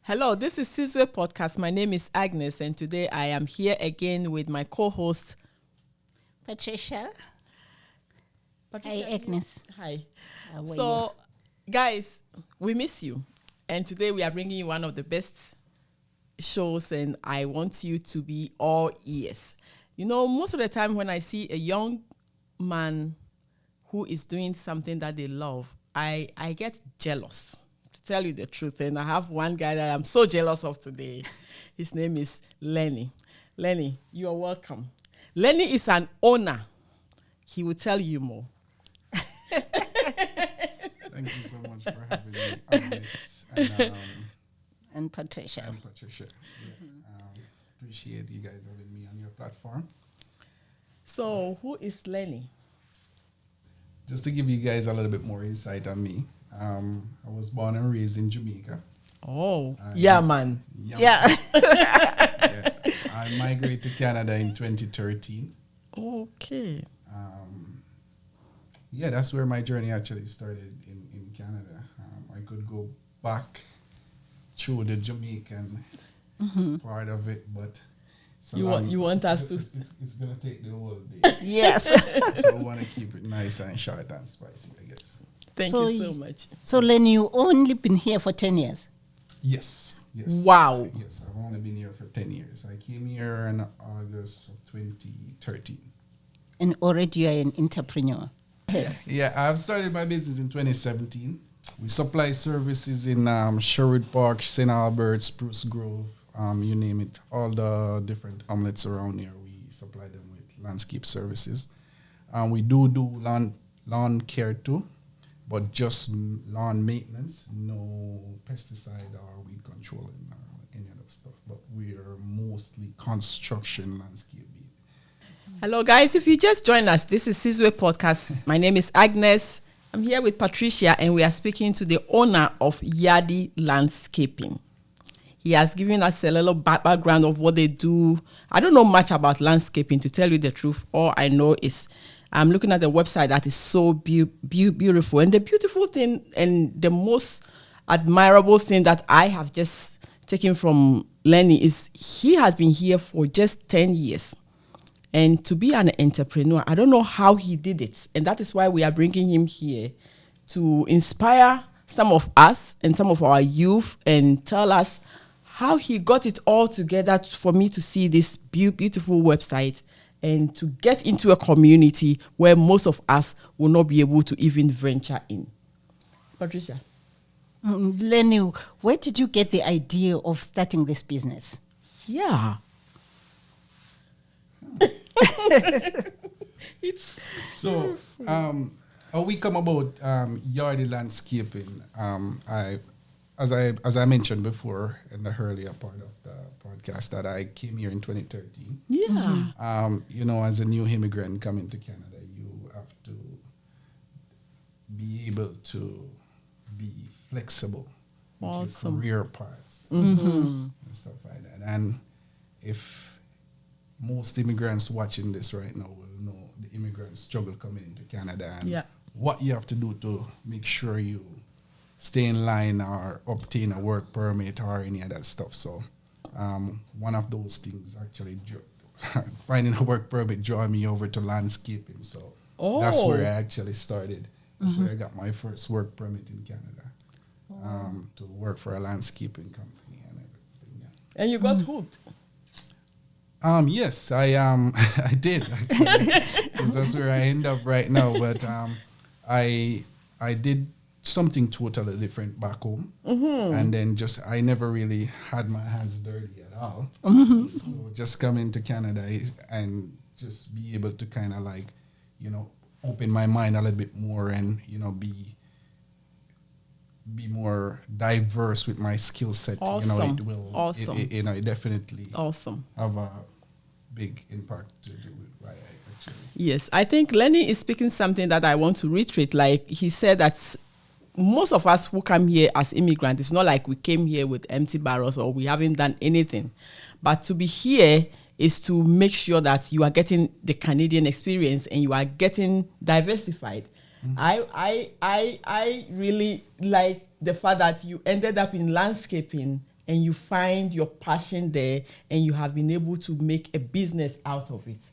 Hello, this is Sizwe podcast. My name is Agnes, and today I am here again with my co-host Patricia. Patricia. Hi, Agnes. Hi. How are So, guys, we miss you, and today we are bringing you one of the best shows, and I want you to be all ears. You know, most of the time when I see a young man who is doing something that they love, I get jealous, to tell you the truth. And I have one guy that I'm so jealous of today. His name is Lenny. Lenny, you are welcome. Lenny is an owner. He will tell you more. Thank you so much for having me, Agnes and Patricia. and Patricia. Yeah. Appreciate you guys having me on your platform. So, who is Lenny? Just to give you guys a little bit more insight on me, I was born and raised in Jamaica. Oh, yeah, man. Yeah. Yeah. I migrated to Canada in 2013. Okay. Yeah, that's where my journey actually started in Canada. I could go back through the Jamaican part of it, but You want us to... It's going to take the whole day. Yes. So I want to keep it nice and short and spicy, I guess. Thank So you so much. So, Lenny, you only been here for 10 years. Yes. Wow. Yes, I've only been here for 10 years. I came here in August of 2013. And already you are an entrepreneur. Yeah, I've started my business in 2017. We supply services in Sherwood Park, St. Albert, Spruce Grove, you name it. All the different hamlets around here, we supply them with landscape services. We do lawn care too, but just lawn maintenance, no pesticide or weed control and any other stuff. But we are mostly construction landscaping. Hello, guys. If you just joined us, this is Sizwe podcast. My name is Agnes. I'm here with Patricia, and we are speaking to the owner of Yardi Landscaping. He has given us a little background of what they do. I don't know much about landscaping, to tell you the truth. All I know is I'm looking at the website that is so beautiful. And the beautiful thing and the most admirable thing that I have just taken from Lenny is he has been here for just 10 years. And to be an entrepreneur, I don't know how he did it. And that is why we are bringing him here to inspire some of us and some of our youth and tell us how he got it all together for me to see this beautiful website and to get into a community where most of us will not be able to even venture in. Patricia. Lenny, where did you get the idea of starting this business? Yeah. It's so how we come about Yardi Landscaping. As I mentioned before in the earlier part of the podcast, that I came here in 2013. Yeah. You know, as a new immigrant coming to Canada, you have to be able to be flexible with your career paths and stuff like that. And if most immigrants watching this right now will know the immigrant struggle coming into Canada and what you have to do to make sure you stay in line or obtain a work permit or any of that stuff. So one of those things actually, finding a work permit drew me over to landscaping. So that's where I actually started. That's where I got my first work permit in Canada to work for a landscaping company and everything. Yeah. And you got hooked. Yes, I did actually, 'cause that's where I end up right now. But I did something totally different back home, and then I never really had my hands dirty at all. So just coming to Canada and just be able to kind of like, you know, open my mind a little bit more and, you know, be more diverse with my skill set. Awesome. You know, it will. Awesome. It definitely Awesome. have a big impact to do with why I actually. Yes, I think Lenny is speaking something that I want to reiterate. Like he said that most of us who come here as immigrants, it's not like we came here with empty barrels or we haven't done anything. But to be here is to make sure that you are getting the Canadian experience and you are getting diversified. I really like the fact that you ended up in landscaping and you find your passion there, and you have been able to make a business out of it,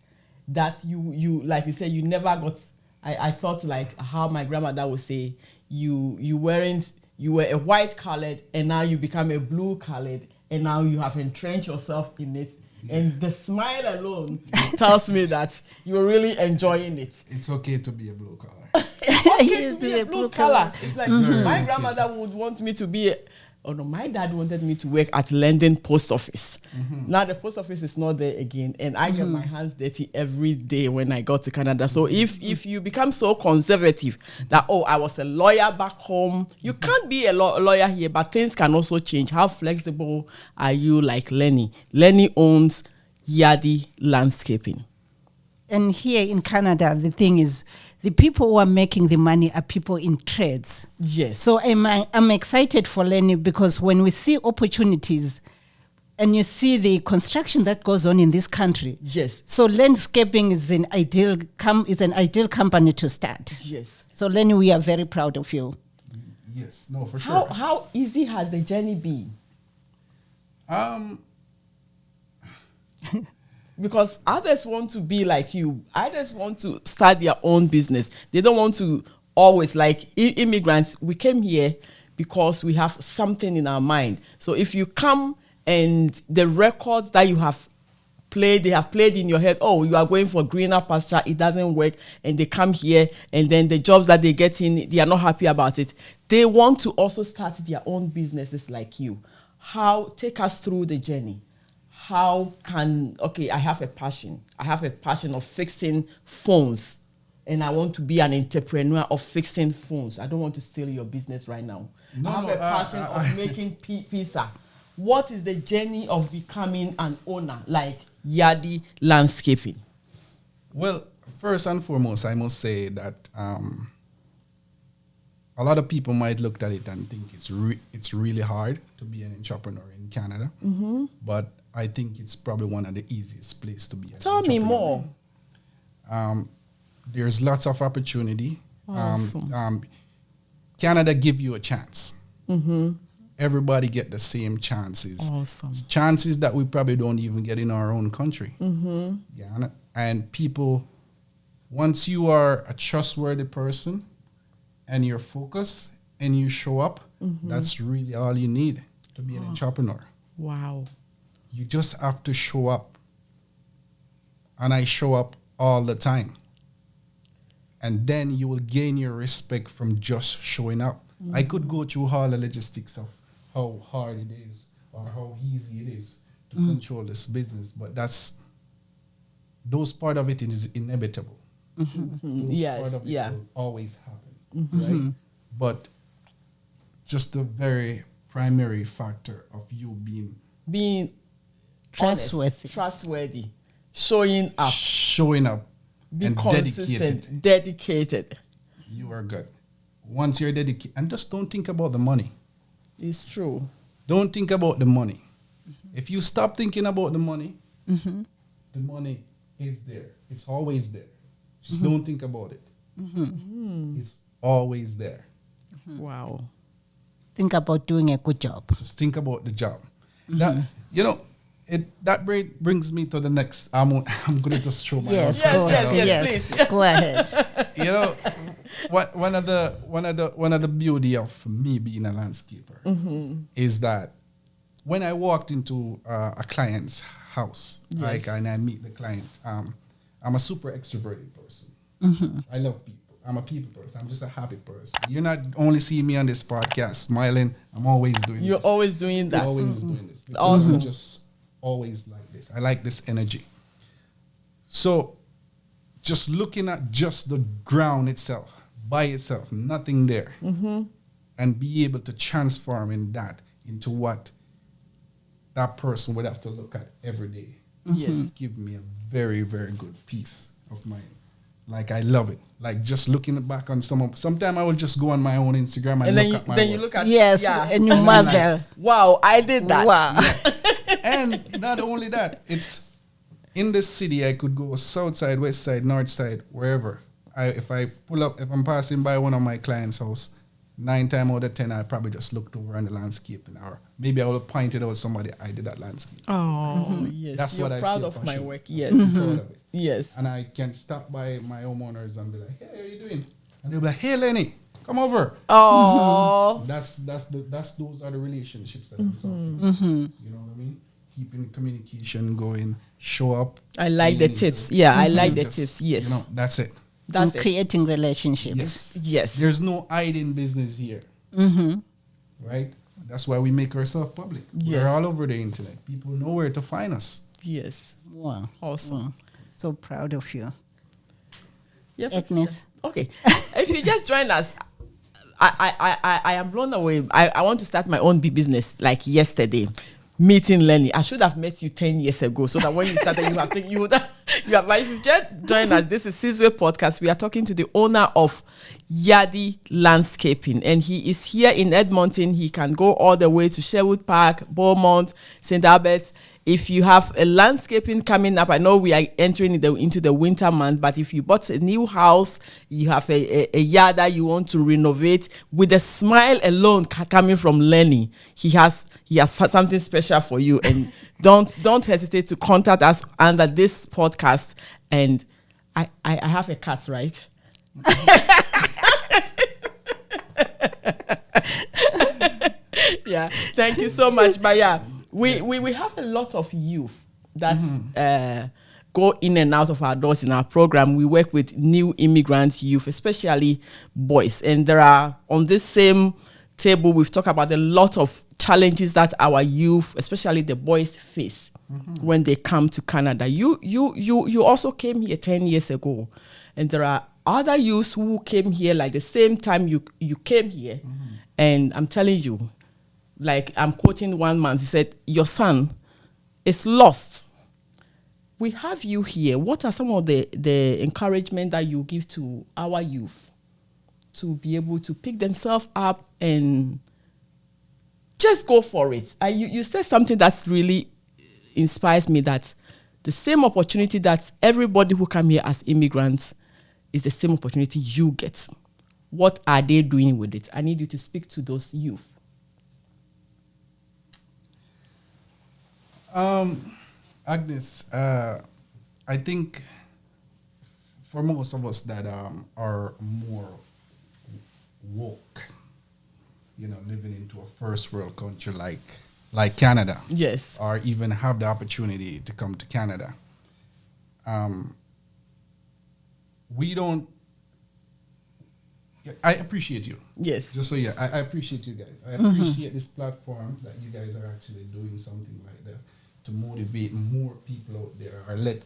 that you like you said, you never got. I thought like how my grandmother would say, you were a white colored, and now you become a blue colored, and now you have entrenched yourself in it. Yeah. And the smile alone tells me that you're really enjoying it. It's okay to be a blue collar. It's okay to be a blue collar. It's like my grandmother would want me to be my dad wanted me to work at London post office. Now the post office is not there again, and I get my hands dirty every day when I go to Canada. So if you become so conservative that I was a lawyer back home, you can't be a lawyer here, but things can also change. How flexible are you, like Lenny? Lenny owns Yardi Landscaping. And here in Canada, the thing is, the people who are making the money are people in trades. Yes. So I'm excited for Lenny, because when we see opportunities and you see the construction that goes on in this country. Yes. So landscaping is an ideal company to start. Yes. So Lenny, we are very proud of you. Yes, no, for sure. How easy has the journey been? Because others want to be like you. Others want to start their own business. They don't want to always, like immigrants, we came here because we have something in our mind. So if you come and the record that you have played, they have played in your head, you are going for greener pasture, it doesn't work, and they come here, and then the jobs that they get in, they are not happy about it. They want to also start their own businesses like you. Take us through the journey. I have a passion. I have a passion of fixing phones, and I want to be an entrepreneur of fixing phones. I don't want to steal your business right now. I have a passion of making pizza. What is the journey of becoming an owner like Yardi Landscaping? Well, first and foremost, I must say that a lot of people might look at it and think it's really hard to be an entrepreneur in Canada, but I think it's probably one of the easiest places to be. Tell me more. There's lots of opportunity. Awesome. Canada give you a chance. Everybody get the same chances. Awesome. Chances that we probably don't even get in our own country. Yeah, and people, once you are a trustworthy person and you're focused and you show up, that's really all you need to be an entrepreneur. Wow. You just have to show up. And I show up all the time. And then you will gain your respect from just showing up. I could go through all the logistics of how hard it is or how easy it is to control this business, but those part of it is inevitable. Yes, part of it will always happen, right? But just the very primary factor of you being trustworthy, showing up, being and dedicated. You are good. Once you're dedicated, and just don't think about the money. It's true. Don't think about the money. If you stop thinking about the money is there. It's always there. Just don't think about it. It's always there. Wow. Think about doing a good job. Just think about the job. That brings me to the next. I'm going to just show my yes, please. Go ahead. One of the beauty of me being a landscaper is that when I walked into a client's house, and I meet the client, I'm a super extroverted person. I love people. I'm a people person. I'm just a happy person. You're not only seeing me on this podcast smiling. I'm always doing You're this. always doing that. Always doing this. Awesome. I'm just always like this. I like this energy. So just looking at just the ground itself, by itself, nothing there, and be able to transform into what that person would have to look at every day. Yes. Give me a very, very good peace of mind. Like, I love it. Like, just looking back on sometimes I will just go on my own Instagram and look at my work. You look at yes, and you marvel. Like, wow, I did that. Wow. Yeah. And not only that, it's in the city. I could go south side, west side, north side, wherever. If I'm passing by one of my clients' house, 9 times out of 10, I probably just looked over on the landscaping or maybe I will point it out somebody I did that landscape. Oh, yes. That's You're what I proud feel of my passionate. work. Yes. I'm proud of it. Yes. And I can stop by my homeowners and be like, hey, how you doing? And they'll be like, hey, Lenny, come over. Oh. Those are the relationships that I'm talking about. You know what I mean? Keeping communication going, show up. I like the tips. Yeah, I like the tips. Yes. You know, that's it. That's it. Creating relationships. Yes. Yes. There's no hiding business here. Right? That's why we make ourselves public. Yes. We're all over the internet. People know where to find us. Yes. Wow. Awesome. Wow. So proud of you. Yep. Agnes. Okay. If you just join us, I am blown away. I want to start my own business like yesterday. Meeting Lenny. I should have met you 10 years ago so that when you started, you have if you just join us, this is Sizwe Podcast. We are talking to the owner of Yardi Landscaping, and he is here in Edmonton. He can go all the way to Sherwood Park, Beaumont, St. Albert. If you have a landscaping coming up, I know we are entering into the winter month, but if you bought a new house, you have a yard that you want to renovate, with a smile alone coming from Lenny, he has something special for you. And don't hesitate to contact us under this podcast. And I have a cat, right? Yeah, thank you so much. But yeah, we have a lot of youth that go in and out of our doors in our program. We work with new immigrant youth, especially boys. And there are, on this same table, we've talked about a lot of challenges that our youth, especially the boys, face when they come to Canada. You also came here 10 years ago. And there are other youths who came here like the same time you came here. And I'm telling you, like I'm quoting one man, he said, your son is lost. We have you here. What are some of the encouragement that you give to our youth to be able to pick themselves up and just go for it? You said something that's really inspires me, that the same opportunity that everybody who come here as immigrants is the same opportunity you get. What are they doing with it? I need you to speak to those youth. Agnes, I think for most of us that are more woke, living into a first world country like Canada, yes, or even have the opportunity to come to Canada, we don't. I appreciate you. Yes. Just so I appreciate you guys. I appreciate this platform that you guys are actually doing something like that to motivate more people out there, or let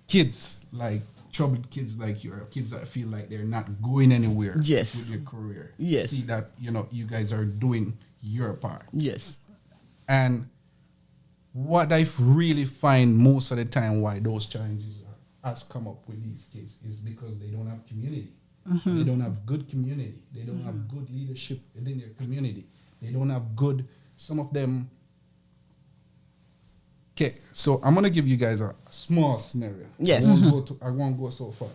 kids, like troubled kids like you, or kids that feel like they're not going anywhere yes. with their career. Yes. See that, you guys are doing your part. Yes. And what I really find most of the time why those challenges has come up with these kids is because they don't have community. They don't have good community. They don't have good leadership within their community. They don't have good, some of them. Okay, so I'm going to give you guys a small scenario. Yes. I won't go so far.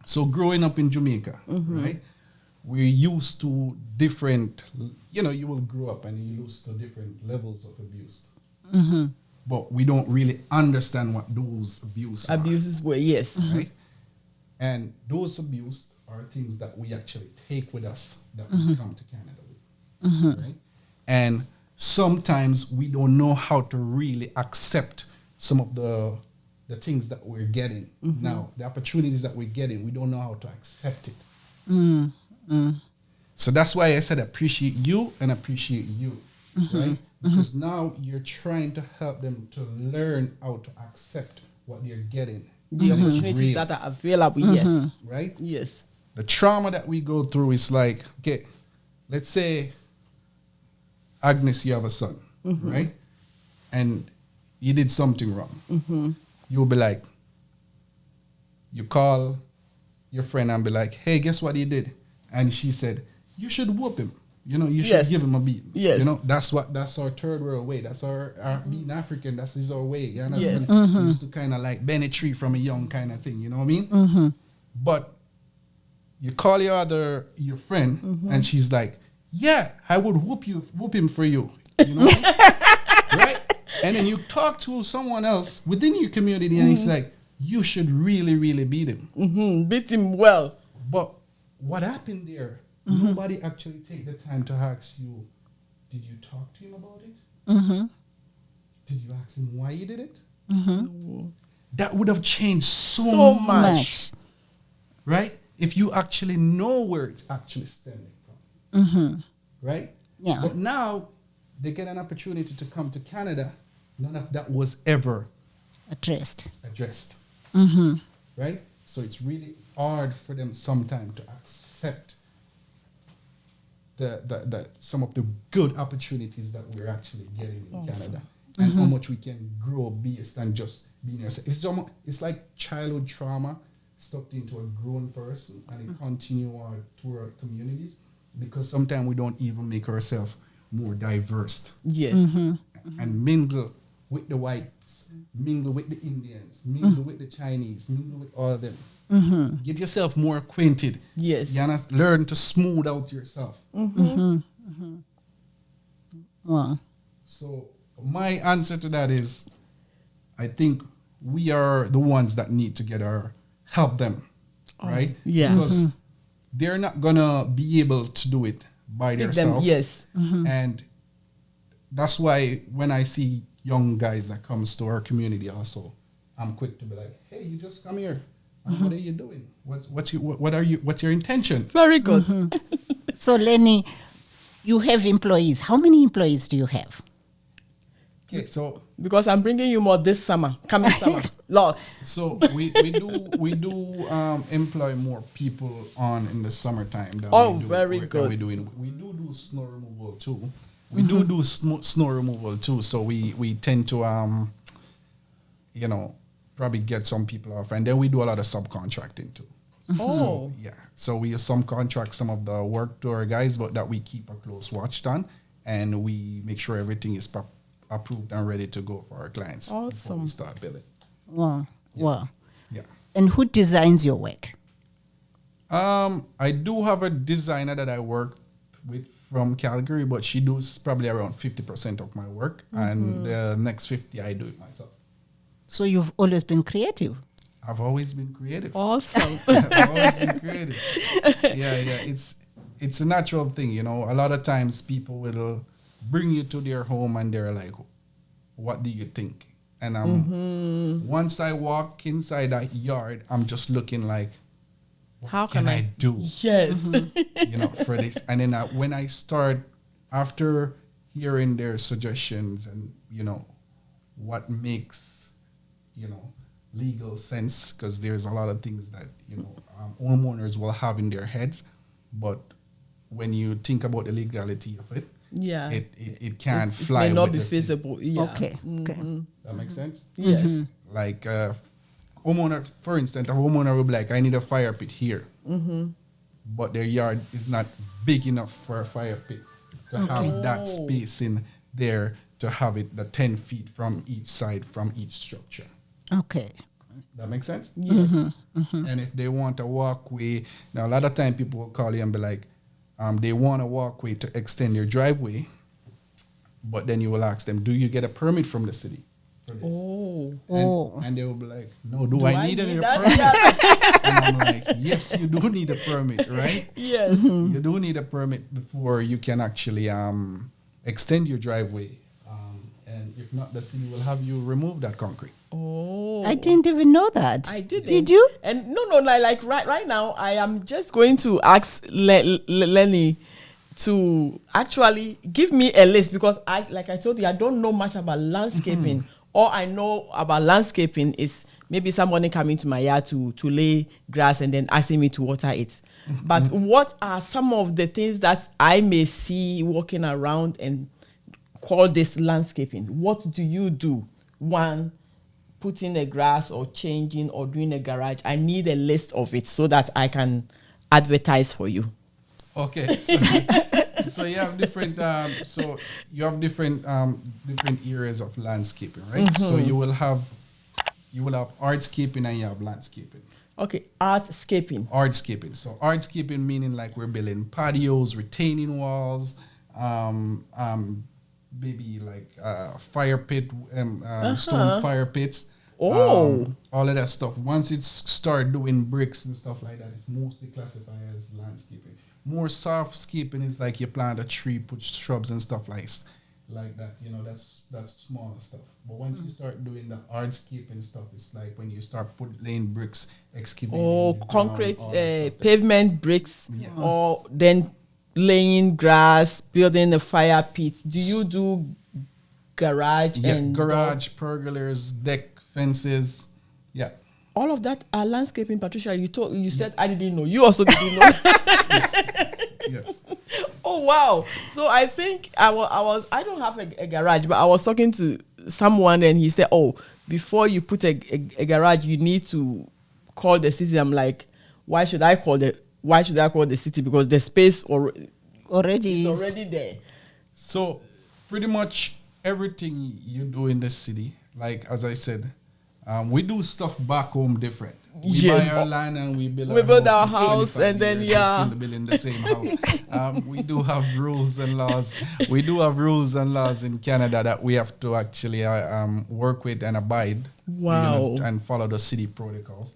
So growing up in Jamaica, right, we're used to different, you will grow up and you're used to different levels of abuse. But we don't really understand what those abuses were, yes. Right? And those abuse are things that we actually take with us that we come to Canada with. Right? And sometimes we don't know how to really accept some of the things that we're getting now, the opportunities that we're getting. We don't know how to accept it. So that's why I said appreciate you and appreciate you, right? Because now you're trying to help them to learn how to accept what they're getting. The opportunities that are available, yes. Right? Yes. The trauma that we go through is like, okay, let's say, Agnes, you have a son, right? And he did something wrong. You'll be like, you call your friend and be like, hey, guess what he did? And she said, you should whoop him. You should give him a beat. Yes. That's our third world way. That's our being African. That's our way. You understand? Yes. We used to kind of like bend a tree from a young kind of thing. You know what I mean? But you call your friend and she's like, yeah, I would whoop him for you. You know? Right? And then you talk to someone else within your community and it's like, you should really, really beat him. Beat him well. But what happened there, nobody actually take the time to ask you, did you talk to him about it? Did you ask him why he did it? No. That would have changed so much. Right? If you actually know where it's actually stemming from. Right? Yeah. But now they get an opportunity to come to Canada. None of that was ever addressed. Right? So it's really hard for them sometimes to accept the some of the good opportunities that we're actually getting in Canada. And how much we can grow based on just being yourself. It's like childhood trauma stuck into a grown person and it continue on throughout communities because sometimes we don't even make ourselves more diverse. Yes. And mingle with the whites, mingle with the Indians, mingle with the Chinese, mingle with all of them. Get yourself more acquainted. Yes. You know, learn to smooth out yourself. Wow. So my answer to that is, I think we are the ones that need to help them, right? Yeah. Because they're not gonna be able to do it by themselves. Yes. And that's why when I see young guys that comes to our community also, I'm quick to be like, hey, you just come here. What are you doing? What's your intention? Very good. So Lenny, you have employees. How many employees do you have? Okay, so because I'm bringing you more this summer, coming summer, lots. So we do employ more people on in the summertime. Than very good. We do snow removal too. We do snow removal too. So we tend to probably get some people off, and then we do a lot of subcontracting too. So, yeah. So we subcontract some of the work to our guys, but that we keep a close watch on, and we make sure everything is approved and ready to go for our clients before we start building. Wow. Yeah. Wow. Yeah. And who designs your work? I do have a designer that I work with from Calgary, but she does probably around 50% of my work, and the next 50 I do it myself. So you've always been creative. I've always been creative. Awesome. I've always been creative. Yeah. It's a natural thing, you know. A lot of times people will bring you to their home and they're like, what do you think? And once I walk inside that yard, I'm just looking like, what How can I do? Yes. You know, for this. And then when I start, after hearing their suggestions and, you know, what makes, you know, legal sense, because there's a lot of things that, you know, homeowners will have in their heads, but when you think about the legality of it, yeah, it can't fly. It may not with be the feasible. Yeah. Okay. That makes sense? Yes. Like homeowner, for instance, a homeowner will be like, I need a fire pit here. But their yard is not big enough for a fire pit to have that space in there to have it the 10 feet from each side from each structure. Okay. That makes sense? Yes. And if they want a walkway, now a lot of time people will call you and be like, they want a walkway to extend their driveway, but then you will ask them, do you get a permit from the city for this? And they will be like, no, do I need a permit? And I'm like, yes, you do need a permit, right? Yes. You do need a permit before you can actually extend your driveway. And if not, the city will have you remove that concrete. I didn't even know that. I didn't. Did you? And no, like right now, I am just going to ask Lenny to actually give me a list, because like I told you, I don't know much about landscaping. All I know about landscaping is maybe somebody coming to my yard to lay grass and then asking me to water it. But what are some of the things that I may see walking around and call this landscaping? What do you do? One, putting a grass or changing or doing a garage. I need a list of it so that I can advertise for you. Okay, so you have different different areas of landscaping, right? So you will have artscaping and you have landscaping. Okay, artscaping. Artscaping. So artscaping meaning like we're building patios, retaining walls, maybe like fire pit, stone fire pits. Oh. All of that stuff. Once it's start doing bricks and stuff like that, it's mostly classified as landscaping. More softscaping is like you plant a tree, put shrubs and stuff like that. You know, that's smaller stuff. But once you start doing the hardscaping stuff, it's like when you start laying bricks, excavating. Or the concrete, ground, all that stuff. pavement bricks, or then laying grass, building a fire pit. Do you do garage and garage, pergolas, deck, fences? Yeah. All of that are landscaping, Patricia. You said I didn't know. You also didn't know. Yes. Oh wow! So I think I don't have a garage, but I was talking to someone and he said, "Oh, before you put a garage, you need to call the city." I'm like, why should I call the city? Because the space already is already there. So pretty much everything you do in the city, like as I said, we do stuff back home different. We buy our land and we build our house and then still building the same house. We do have rules and laws. We do have rules and laws in Canada that we have to actually work with and abide. Wow. And follow the city protocols.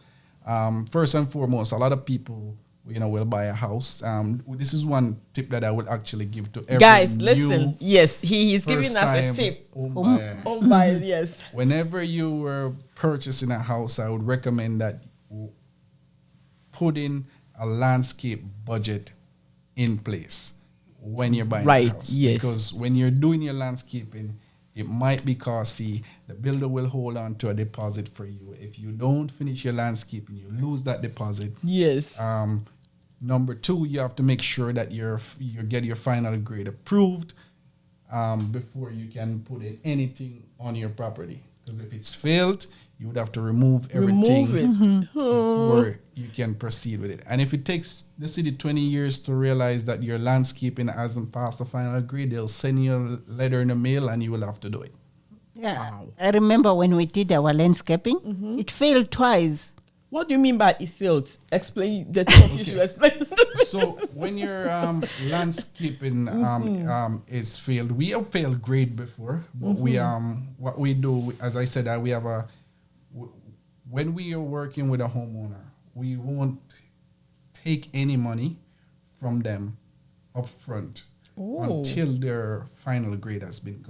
First and foremost, a lot of people will buy a house. This is one tip that I would actually give to every guys. Listen, yes, he's giving us a tip. Home buyers, yes. Whenever you were purchasing a house, I would recommend that put in a landscape budget in place when you're buying a house. Yes. Because when you're doing your landscaping, it might be costly. The builder will hold on to a deposit for you. If you don't finish your landscaping, you lose that deposit. Yes. Number two, you have to make sure that you get your final grade approved before you can put in anything on your property. Because if it's failed, you would have to remove everything before you can proceed with it. And if it takes the city 20 years to realize that your landscaping hasn't passed the final grade, they'll send you a letter in the mail and you will have to do it. Yeah. Wow. I remember when we did our landscaping, it failed twice. What do you mean by it failed? Explain the thing. You should explain. So when your landscaping is failed, we have failed grade before. But we what we do, as I said, we have when we are working with a homeowner, we won't take any money from them up front until their final grade has been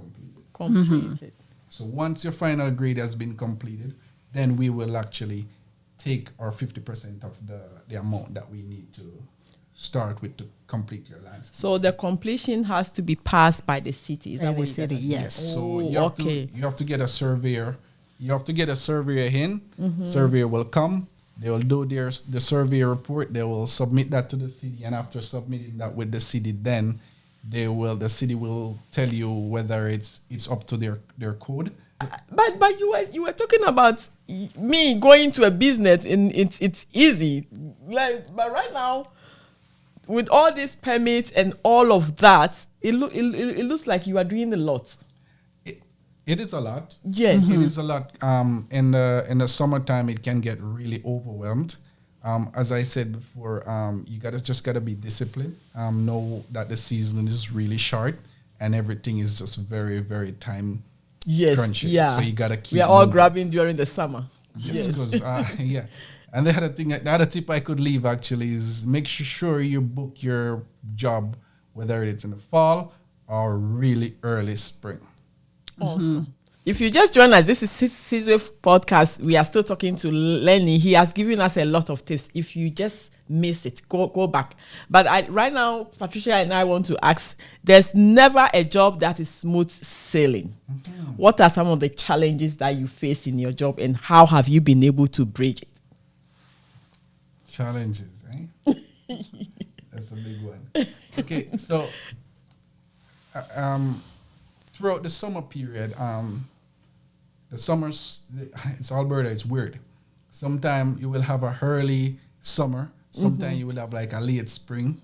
completed. So once your final grade has been completed, then we will actually take our 50% of the amount that we need to start with to complete your landscape. So the completion has to be passed by the city. Is that what city? Yes. So you have to get a surveyor. You have to get a surveyor in. Surveyor will come. They will do the survey report. They will submit that to the city, and after submitting that with the city, then the city will tell you whether it's up to their code. But you were talking about me going to a business and it's easy. But right now, with all these permits and all of that, it looks like you are doing a lot. It is a lot. Yes. It is a lot. In the summertime, it can get really overwhelmed. As I said before, you gotta be disciplined. Know that the season is really short and everything is just very, very time crunchy. Yeah. So you gotta keep. We are all grabbing during the summer. Yes, because yeah. And the other tip I could leave actually is make sure you book your job, whether it's in the fall or really early spring. Awesome. If you just join us, this is Sizwe podcast. We are still talking to Lenny. He has given us a lot of tips. If you just miss it, go back. But right now, Patricia and I want to ask, there's never a job that is smooth sailing. What are some of the challenges that you face in your job and how have you been able to bridge it? Challenges, eh? That's a big one. Okay, so throughout the summer period, the summers, it's Alberta, it's weird. Sometimes you will have a early summer, sometimes you will have like a late spring,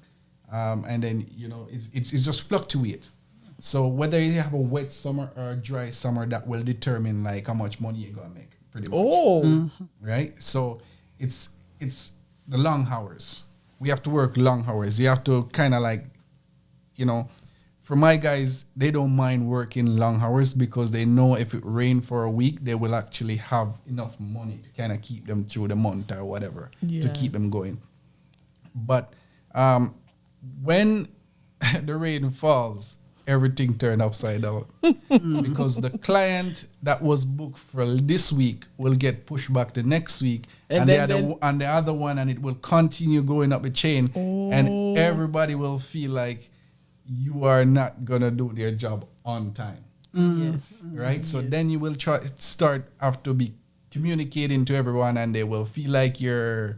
and then, it's just fluctuate. So whether you have a wet summer or a dry summer, that will determine like how much money you're going to make, pretty much. Right? So it's the long hours. We have to work long hours. You have to kind of like, for my guys, they don't mind working long hours because they know if it rain for a week, they will actually have enough money to kind of keep them through the month or whatever, to keep them going. But when the rain falls, everything turned upside down because the client that was booked for this week will get pushed back to next week, and the other one, and it will continue going up the chain, and everybody will feel like you are not gonna do their job on time. Yes. Right. So then you will have to be communicating to everyone, and they will feel like you're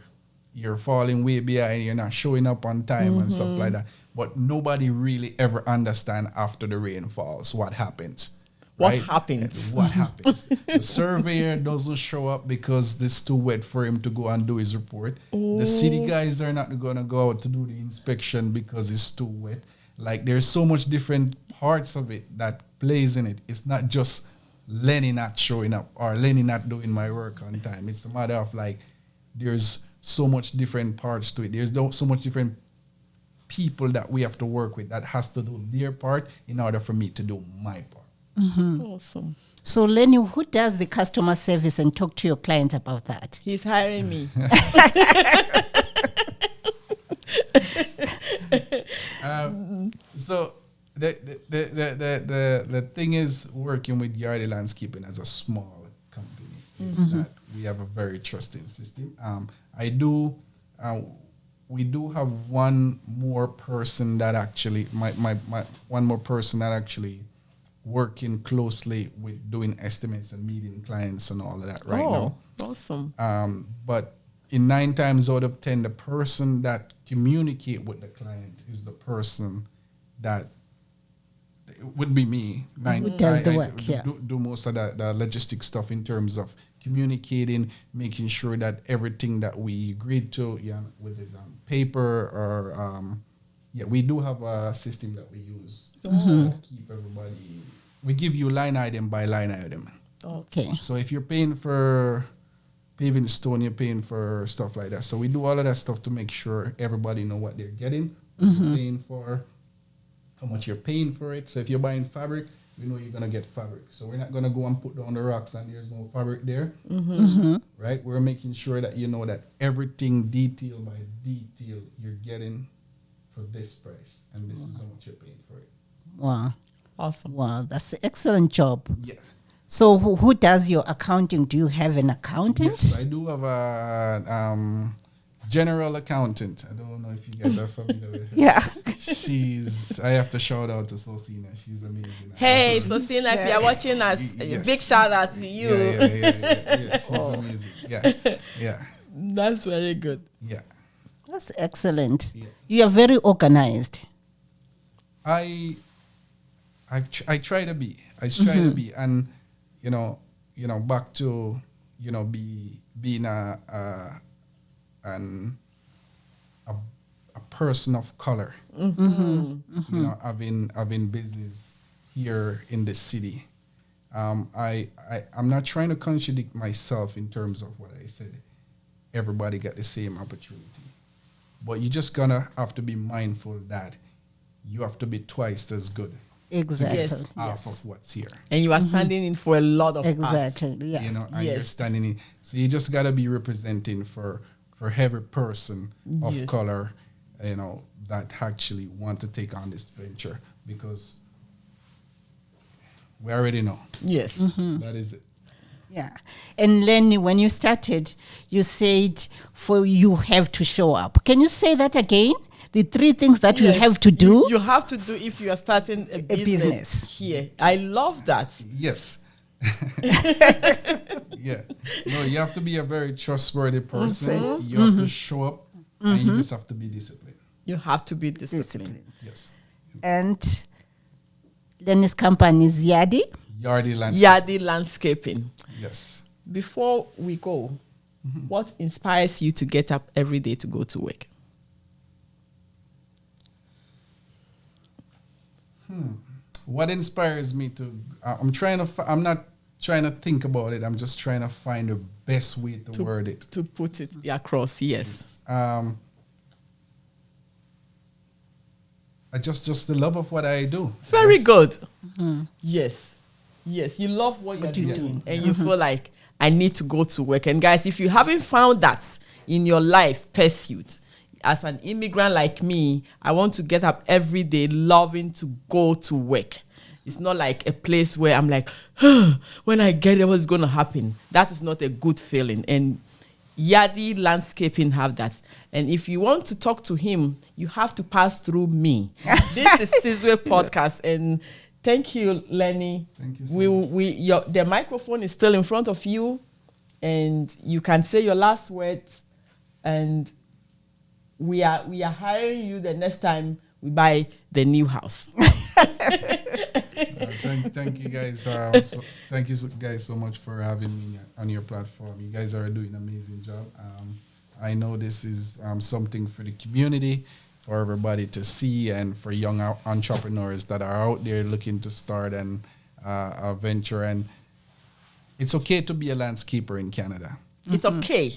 falling way behind, you're not showing up on time and stuff like that. But nobody really ever understand after the rain falls what happens. What right? happens? What happens? The surveyor doesn't show up because it's too wet for him to go and do his report. The city guys are not going to go out to do the inspection because it's too wet. Like, there's so much different parts of it that plays in it. It's not just Lenny not showing up or Lenny not doing my work on time. It's a matter of, like, there's so much different parts to it. There's so much different people that we have to work with that has to do their part in order for me to do my part. Awesome. So, Lenny, who does the customer service and talk to your clients about that? He's hiring me. So the thing is, working with Yardi Landscaping as a small company is that we have a very trusting system. We do have one more person that actually working closely with doing estimates and meeting clients and all of that right now. Awesome. But in 9 times out of 10, the person that communicate with the client is the person that it would be me. Who does the work, do most of the logistic stuff in terms of communicating, making sure that everything that we agreed to, whether it's on paper or, we do have a system that we use to keep everybody. We give you line item by line item. Okay. So if you're paying for paving stone, you're paying for stuff like that. So we do all of that stuff to make sure everybody know what they're getting, what you're paying for, how much you're paying for it. So if you're buying fabric, we know you're going to get fabric. So we're not going to go and put down the rocks and there's no fabric there. Right? We're making sure that you know that everything detail by detail you're getting for this price. And this is how much you're paying for it. Wow. Awesome. Wow, that's an excellent job. Yes. So who does your accounting? Do you have an accountant? Yes, I do have a general accountant. I don't know if you guys are familiar with her. Yeah. I have to shout out to Sosina. She's amazing. Hey, Sosina, if you're watching us, Yes. big shout out to you. Yeah. She's amazing. Yeah. That's very good. Yeah. That's excellent. Yeah. You are very organized. I try to be. I try to be, and back to being a person of color. Having business here in the city. I'm not trying to contradict myself in terms of what I said. Everybody got the same opportunity, but you just gonna have to be mindful that you have to be twice as good. Exactly. Yes. Half of what's here. And you are standing in for a lot of us. Exactly. Yeah. And you're standing in. So you just got to be representing for every person of color, that actually want to take on this venture, because we already know. Yes. That is it. Yeah. And Lenny, when you started, you said you have to show up. Can you say that again? The 3 things that you have to do? You have to do if you are starting a business here. I love that. Yes. Yeah. No, you have to be a very trustworthy person. You have to show up, and you just have to be disciplined. You have to be disciplined. Yes. And Lenny's company is Yardi Yardi Landscaping. Yes. Before we go, what inspires you to get up every day to go to work? What inspires me to? I'm not trying to think about it. I'm just trying to find the best way to word it. To put it across, yes. just the love of what I do. Very good. Yes. You love what you're doing, and you feel like I need to go to work. And guys, if you haven't found that in your life pursuit, as an immigrant like me, I want to get up every day loving to go to work. It's not like a place where I'm like, when I get there, what's going to happen? That is not a good feeling. And Yardi Landscaping have that. And if you want to talk to him, you have to pass through me. This is Sizwe Podcast. And thank you, Lenny. Thank you so much. The microphone is still in front of you. And you can say your last words. And we are hiring you the next time we buy the new house. Thank you guys. Thank you guys so much for having me on your platform. You guys are doing an amazing job. I know this is something for the community, for everybody to see, and for young entrepreneurs that are out there looking to start a venture. And it's okay to be a landscaper in Canada. It's okay.